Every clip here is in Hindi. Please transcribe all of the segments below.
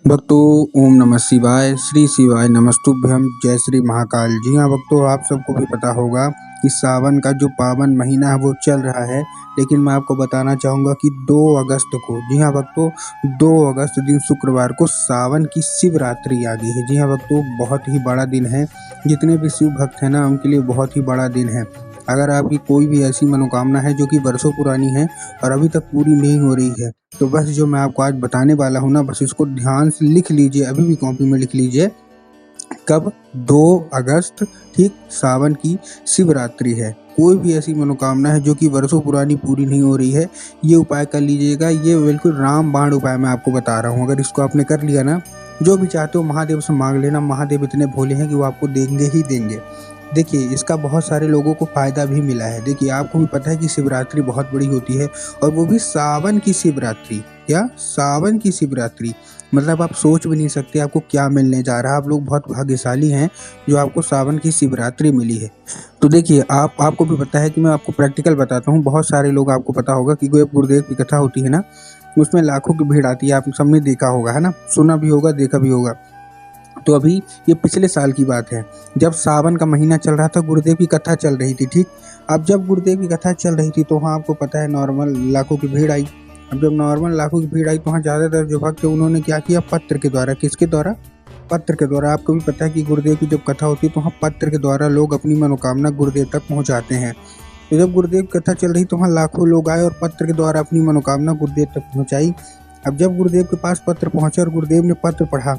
भक्तों, ओम नमः शिवाय। श्री शिवाय नमस्तुभ्यम। जय श्री महाकाल। जी हाँ भक्तों, आप सबको भी पता होगा कि सावन का जो पावन महीना है वो चल रहा है। लेकिन मैं आपको बताना चाहूँगा कि 2 अगस्त को, जी हाँ भक्तों, 2 अगस्त दिन शुक्रवार को सावन की शिवरात्रि आ गई है। जी हाँ भक्तों, बहुत ही बड़ा दिन है। जितने भी शिव भक्त हैं ना, उनके लिए बहुत ही बड़ा दिन है। अगर आपकी कोई भी ऐसी मनोकामना है जो कि वर्षों पुरानी है और अभी तक पूरी नहीं हो रही है, तो बस जो मैं आपको आज बताने वाला हूँ ना, बस इसको ध्यान से लिख लीजिए। अभी भी कॉपी में लिख लीजिए। कब? 2 अगस्त, ठीक, सावन की शिवरात्रि है। कोई भी ऐसी मनोकामना है जो कि वर्षों पुरानी पूरी नहीं हो रही है, ये उपाय कर लीजिएगा। ये बिल्कुल रामबाण उपाय मैं आपको बता रहा हूँ। अगर इसको आपने कर लिया ना, जो भी चाहते हो महादेव से मांग लेना। महादेव इतने भोले हैं कि वो आपको देंगे ही देंगे। देखिए, इसका बहुत सारे लोगों को फ़ायदा भी मिला है। देखिए, आपको भी पता है कि शिवरात्रि बहुत बड़ी होती है, और वो भी सावन की शिवरात्रि। क्या? सावन की शिवरात्रि। मतलब आप सोच भी नहीं सकते आपको क्या मिलने जा रहा है। आप लोग बहुत भाग्यशाली हैं जो आपको सावन की शिवरात्रि मिली है। तो देखिए, आपको भी पता है कि मैं आपको प्रैक्टिकल बताता हूँ। बहुत सारे लोग, आपको पता होगा कि कोई गुरुदेव की कथा होती है ना, उसमें लाखों की भीड़ आती है। आप सबने देखा होगा, है ना? सुना भी होगा, देखा भी होगा। तो अभी ये पिछले साल की बात है, जब सावन का महीना चल रहा था, गुरुदेव की कथा चल रही थी, ठीक। अब जब गुरुदेव की कथा चल रही थी तो वहाँ आपको पता है नॉर्मल लाखों की भीड़ आई। अब जब नॉर्मल लाखों की भीड़ आई तो वहाँ ज़्यादातर जो भक्त थे उन्होंने क्या किया, पत्र के द्वारा। किसके द्वारा? पत्र के द्वारा। आपको भी पता है कि गुरुदेव की जब कथा होती है तो वहाँ पत्र के द्वारा लोग अपनी मनोकामना गुरुदेव तक पहुँचाते हैं। तो जब गुरुदेव की कथा चल रही तो वहाँ लाखों लोग आए और पत्र के द्वारा अपनी मनोकामना गुरुदेव तक पहुँचाई। अब जब गुरुदेव के पास पत्र पहुँचा और गुरुदेव ने पत्र पढ़ा,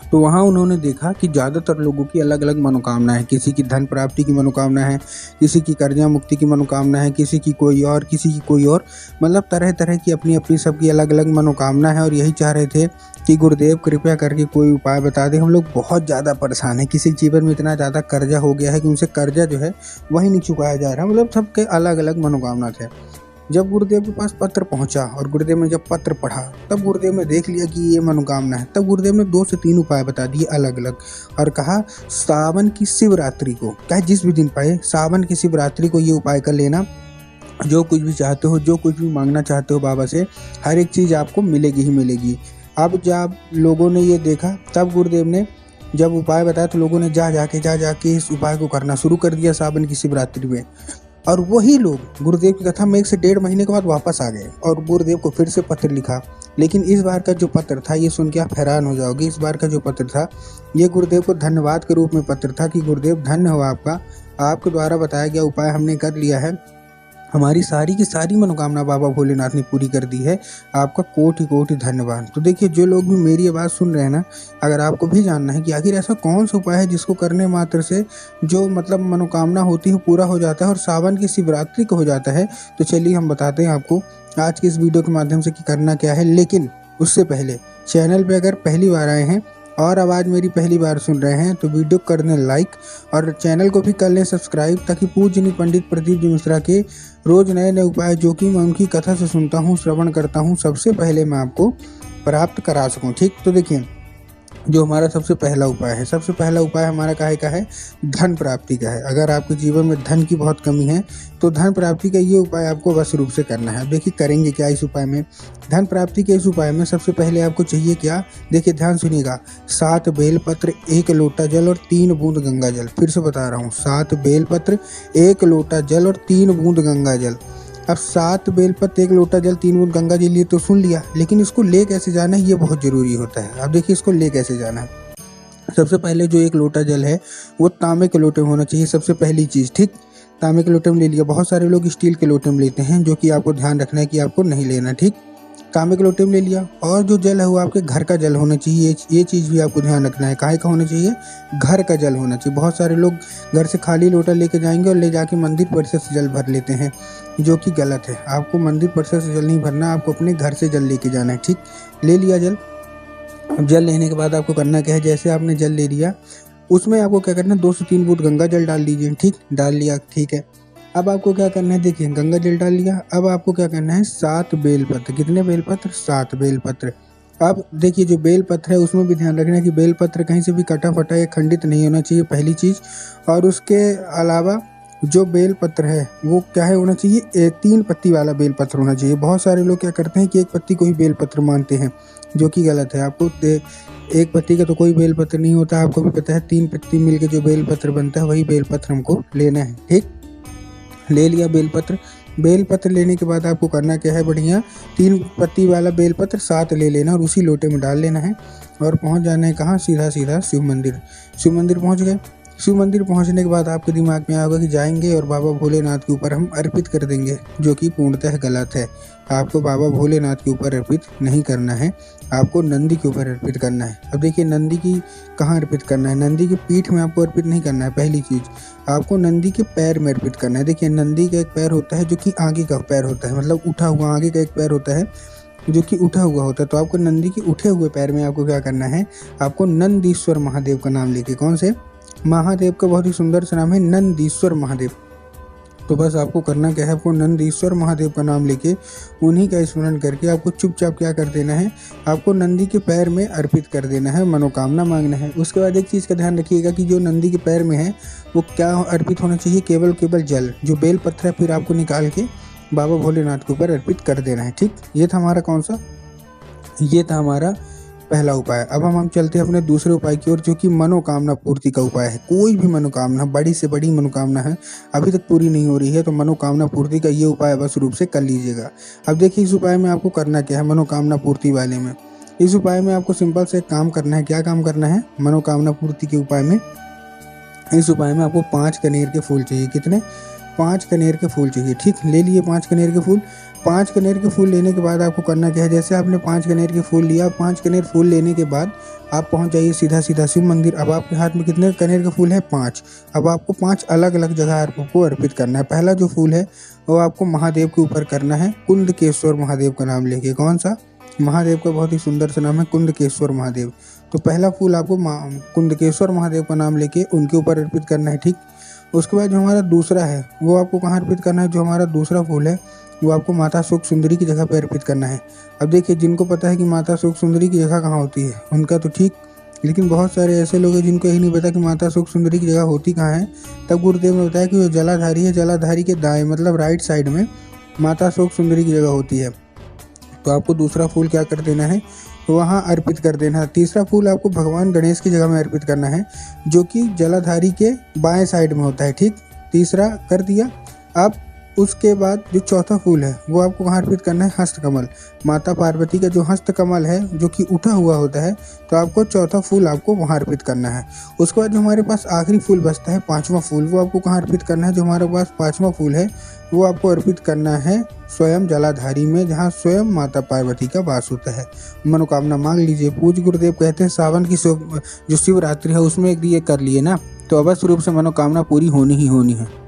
तो वहाँ उन्होंने देखा कि ज़्यादातर लोगों की अलग अलग मनोकामना है। किसी की धन प्राप्ति की मनोकामना है, किसी की कर्जा मुक्ति की मनोकामना है, किसी की कोई और, किसी की कोई और। मतलब तरह तरह की अपनी अपनी सबकी अलग अलग मनोकामना है। और यही चाह रहे थे कि गुरुदेव कृपया करके कोई उपाय बता दें। हम लोग बहुत ज़्यादा परेशान हैं। किसी जीवन में इतना ज़्यादा कर्जा हो गया है कि उनसे कर्जा जो है वही नहीं चुकाया जा रहा। मतलब सबके अलग अलग मनोकामना थे। जब गुरुदेव के पास पत्र पहुंचा और गुरुदेव ने जब पत्र पढ़ा, तब गुरुदेव ने देख लिया कि ये मनोकामना है। तब गुरुदेव ने 2 से 3 उपाय बता दिए अलग अलग, और कहा सावन की शिवरात्रि को, चाहे जिस भी दिन पाए, सावन की शिवरात्रि को ये उपाय कर लेना। जो कुछ भी चाहते हो, जो कुछ भी मांगना चाहते हो बाबा से, हर एक चीज़ आपको मिलेगी ही मिलेगी। अब जब लोगों ने ये देखा, तब गुरुदेव ने जब उपाय बताया तो लोगों ने जा जाके इस उपाय को करना शुरू कर दिया सावन की शिवरात्रि में। और वही लोग गुरुदेव की कथा में 1 से 1.5 महीने के बाद वापस आ गए और गुरुदेव को फिर से पत्र लिखा। लेकिन इस बार का जो पत्र था, ये सुन के आप हैरान हो जाओगे। इस बार का जो पत्र था, ये गुरुदेव को धन्यवाद के रूप में पत्र था कि गुरुदेव धन्य हो आपका, आपके द्वारा बताया गया उपाय हमने कर लिया है। हमारी सारी की सारी मनोकामना बाबा भोलेनाथ ने पूरी कर दी है। आपका कोटि कोटि धन्यवाद। तो देखिए, जो लोग भी मेरी आवाज़ सुन रहे हैं ना, अगर आपको भी जानना है कि आखिर ऐसा कौन सा उपाय है जिसको करने मात्र से जो मतलब मनोकामना होती है पूरा हो जाता है और सावन की शिवरात्रि को हो जाता है, तो चलिए हम बताते हैं आपको आज की इस वीडियो के माध्यम से कि करना क्या है। लेकिन उससे पहले चैनल पर अगर पहली बार आए हैं और आवाज़ मेरी पहली बार सुन रहे हैं तो वीडियो कर दें लाइक और चैनल को भी कर लें सब्सक्राइब, ताकि पूज्यनीय पंडित प्रदीप जी मिश्रा के रोज़ नए नए उपाय जो कि मैं उनकी कथा से सुनता हूँ, श्रवण करता हूँ, सबसे पहले मैं आपको प्राप्त करा सकूँ। ठीक, तो देखिए, जो हमारा सबसे पहला उपाय है, सबसे पहला उपाय हमारा काहे का है? धन प्राप्ति का है। अगर आपके जीवन में धन की बहुत कमी है तो धन प्राप्ति का ये उपाय आपको अवश्य रूप से करना है। देखिए, करेंगे क्या इस उपाय में? धन प्राप्ति के इस उपाय में सबसे पहले आपको चाहिए क्या? देखिए, ध्यान सुनिएगा। 7 बेलपत्र, 1 लोटा जल और 3 बूंद गंगा जल। फिर से बता रहा हूँ, 7 बेलपत्र, 1 लोटा जल और 3 बूंद गंगा जल। अब 7 बेलपत्र, 1 लोटा जल, 3 बूंद गंगा जल, ये तो सुन लिया, लेकिन इसको ले कैसे जाना है ये बहुत ज़रूरी होता है। अब देखिए, इसको ले कैसे जाना है। सबसे पहले जो 1 लोटा जल है वो तांबे के लोटे में होना चाहिए, सबसे पहली चीज़। ठीक, तांबे के लोटे में ले लिया। बहुत सारे लोग स्टील के लोटे में लेते हैं, जो कि आपको ध्यान रखना है कि आपको नहीं लेना। ठीक, तांबे के लोटे में ले लिया। और जो जल है वो आपके घर का जल होना चाहिए। ये चीज़ भी आपको ध्यान रखना है। काहे का होना चाहिए? घर का जल होना चाहिए। बहुत सारे लोग घर से खाली लोटा लेके जाएंगे और ले जाके मंदिर परिसर से जल भर लेते हैं, जो कि गलत है। आपको मंदिर परिसर से जल नहीं भरना, आपको अपने घर से जल लेके जाना है। ठीक, ले लिया जल। अब जल लेने के बाद आपको करना क्या है? जैसे आपने जल ले लिया, उसमें आपको क्या करना है? 2 से 3 बूंद गंगा जल डाल दीजिए। ठीक, डाल लिया, ठीक है। अब आपको क्या करना है? देखिए, गंगा जल डाल लिया। अब आपको क्या करना है? 7 बेलपत्र। कितने बेलपत्र? 7 बेलपत्र। अब देखिए, जो बेलपत्र है उसमें भी ध्यान रखना है कि बेलपत्र कहीं से भी कटा फटा या खंडित नहीं होना चाहिए, पहली चीज़। और उसके अलावा जो बेलपत्र है वो क्या है होना चाहिए, 3 पत्ती वाला बेलपत्र होना चाहिए। बहुत सारे लोग क्या करते हैं कि 1 पत्ती को ही बेलपत्र मानते हैं, जो कि गलत है। आपको 1 पत्ती का तो कोई बेलपत्र नहीं होता, आपको भी पता है। 3 पत्ती मिलके जो बेलपत्र बनता है वही बेलपत्र हमको लेना है। ठीक, ले लिया बेलपत्र। बेलपत्र लेने के बाद आपको करना क्या है, बढ़िया 3 पत्ती वाला बेलपत्र साथ ले लेना और उसी लोटे में डाल लेना है और पहुंच जाना है कहाँ, सीधा सीधा शिव मंदिर। शिव मंदिर पहुंच गए। शिव मंदिर पहुंचने के बाद आपके दिमाग में आएगा कि जाएंगे और बाबा भोलेनाथ के ऊपर हम अर्पित कर देंगे, जो कि पूर्णतः गलत है। आपको बाबा भोलेनाथ के ऊपर अर्पित नहीं करना है, आपको नंदी के ऊपर अर्पित करना है। अब देखिए नंदी की कहाँ अर्पित करना है, नंदी की पीठ में आपको अर्पित नहीं करना है। पहली चीज़, आपको नंदी के पैर में अर्पित करना है। देखिए नंदी का एक पैर होता है जो कि आगे का पैर होता है, मतलब उठा हुआ आगे का एक पैर होता है जो कि उठा हुआ होता है। तो आपको नंदी के उठे हुए पैर में आपको क्या करना है, आपको नंदीश्वर महादेव का नाम लेके, कौन से महादेव का बहुत ही सुंदर सा नाम है नंदीश्वर महादेव। तो बस आपको करना क्या है, आपको नंदीश्वर महादेव का नाम लेके उन्हीं का स्मरण करके आपको चुपचाप क्या कर देना है, आपको नंदी के पैर में अर्पित कर देना है, मनोकामना मांगना है। उसके बाद एक चीज़ का ध्यान रखिएगा कि जो नंदी के पैर में है वो क्या अर्पित होना चाहिए, केवल जल, जो बेल पत्थर है फिर आपको निकाल के बाबा भोलेनाथ के ऊपर अर्पित कर देना है। ठीक, ये था हमारा कौन सा, ये था हमारा पहला उपाय। अब हम चलते हैं अपने दूसरे उपाय की ओर, जो कि मनोकामना पूर्ति का उपाय है। कोई भी मनोकामना, बड़ी से बड़ी मनोकामना है, अभी तक पूरी नहीं हो रही है, तो मनोकामना पूर्ति का ये उपाय अवश्य रूप से कर लीजिएगा। अब देखिए इस उपाय में आपको करना क्या है, मनोकामना पूर्ति वाले में इस उपाय में आपको सिंपल से एक काम करना है। क्या काम करना है, मनोकामना पूर्ति के उपाय में, इस उपाय में आपको 5 कनेर के फूल चाहिए। कितने, 5 कनेर के फूल चाहिए। ठीक, ले लिए 5 कनेर के फूल। 5 कनेर के फूल लेने के बाद आपको करना क्या है, जैसे आपने 5 कनेर के फूल लिया, 5 कनेर फूल लेने के बाद आप पहुंच जाइए सीधा सीधा शिव मंदिर। अब आपके हाथ में कितने कनेर के फूल है, 5। अब आपको 5 अलग अलग जगह आपको अर्पित करना है। पहला जो फूल है वो आपको महादेव के ऊपर करना है, कुंदकेश्वर महादेव का नाम लेके। कौन सा, महादेव का बहुत ही सुंदर सा नाम है कुंदकेश्वर महादेव। तो पहला फूल आपको कुंदकेश्वर महादेव का नाम लेके उनके ऊपर अर्पित करना है। ठीक, उसके बाद जो हमारा दूसरा है वो आपको कहाँ अर्पित करना है, जो हमारा दूसरा फूल है वो आपको माता सुख सुंदरी की जगह पर अर्पित करना है। अब देखिए जिनको पता है कि माता सुख सुंदरी की जगह कहाँ होती है उनका तो ठीक, लेकिन बहुत सारे ऐसे लोग हैं जिनको यही नहीं पता कि माता सुख सुंदरी की जगह होती कहाँ है। तब गुरुदेव ने बताया कि वो जलाधारी है, जलाधारी के दाएं मतलब राइट साइड में माता सुख सुंदरी की जगह होती है। तो आपको दूसरा फूल क्या कर देना है, वहाँ अर्पित कर देना है। तीसरा फूल आपको भगवान गणेश की जगह में अर्पित करना है, जो कि जलाधारी के बाएं साइड में होता है। ठीक, तीसरा कर दिया। अब उसके बाद जो चौथा फूल है वो आपको कहाँ अर्पित करना है, हस्तकमल, माता पार्वती का जो हस्तकमल है जो कि उठा हुआ होता है, तो आपको चौथा फूल आपको वहाँ अर्पित करना है। उसके बाद जो हमारे पास आखिरी फूल बचता है, 5वां फूल, वो आपको कहाँ अर्पित करना है, जो हमारे पास 5वां फूल है वो आपको अर्पित करना है स्वयं जलाधारी में, जहाँ स्वयं माता पार्वती का वास होता है। मनोकामना मांग लीजिए। पूज्य गुरुदेव कहते हैं सावन की जो शिवरात्रि है उसमें एक ये कर लिए ना, तो अवश्य रूप से मनोकामना पूरी होनी ही होनी है।